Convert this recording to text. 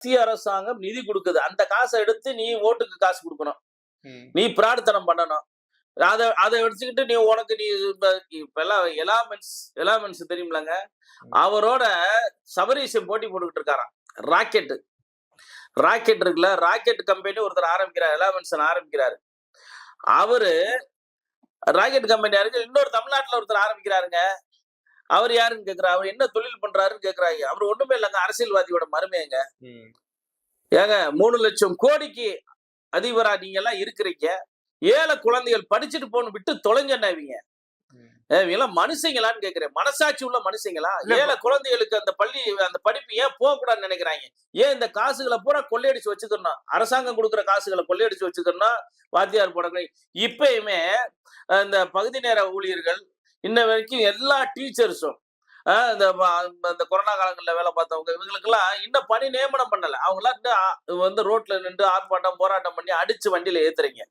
மத்திய அரசாங்கம் நிதி கொடுக்குது. அந்த காசை எடுத்து நீ ஓட்டுக்கு காசு குடுக்கணும். ம். நீ பிரார்த்தனம் பண்ணணும். அத வச்சுக்கிட்டு நீ உனக்கு நீ இப்ப எலாமென்ஸ் தெரியுமிலங்க? ம். அவரோட சபரீஷன் போட்டி போட்டுக்கிட்டு இருக்காராம். ராக்கெட் இருக்குல்ல, ராக்கெட் கம்பெனி ஒருத்தர் ஆரம்பிக்கிறார். எலாமென்சன் ஆரம்பிக்கிறாரு. அவரு ராக்கெட் கம்பெனி இன்னொரு தமிழ்நாட்டுல ஒருத்தர் ஆரம்பிக்கிறாருங்க. அவர் யாருன்னு கேக்குறா. அவர் என்ன தொழில் பண்றாருன்னு கேக்குறாங்க. அவர் ஒண்ணுமே இல்லங்க, அரசியல்வாதியோட மருமையங்க. ம். ஏங்க 3 லட்சம் கோடிக்கு அதிபரா நீங்க எல்லாம் இருக்கிறீங்க. 7 குழந்தைகள் படிச்சுட்டு போன்னு விட்டு தொலைஞ்சன்னாவீங்க. ம். இவங்கெல்லாம் மனுஷங்களான்னு கேக்குறேன். மனசாட்சி உள்ள மனுஷங்களா? 7 குழந்தைகளுக்கு அந்த படிப்பு ஏன் போகக்கூடாதுன்னு நினைக்கிறாங்க? ஏன் இந்த காசுகளை பூரா கொள்ளையடிச்சு வச்சுக்கணும்? அரசாங்கம் கொடுக்குற காசுகளை கொள்ளையடிச்சு வச்சுக்கணும். வாத்தியார் போட இப்பயுமே இந்த பகுதி நேர ஊழியர்கள் இன்ன வரைக்கும் எல்லா டீச்சர்ஸும் இந்த கொரோனா காலங்கள்ல வேலை பார்த்தவங்க இவங்களுக்கெல்லாம் இன்னும் பணி நியமனம் பண்ணல. அவங்க எல்லாம் ரோட்ல நின்று ஆர்ப்பாட்டம் போராட்டம் பண்ணி அடிச்சு வண்டியில ஏத்துறீங்க.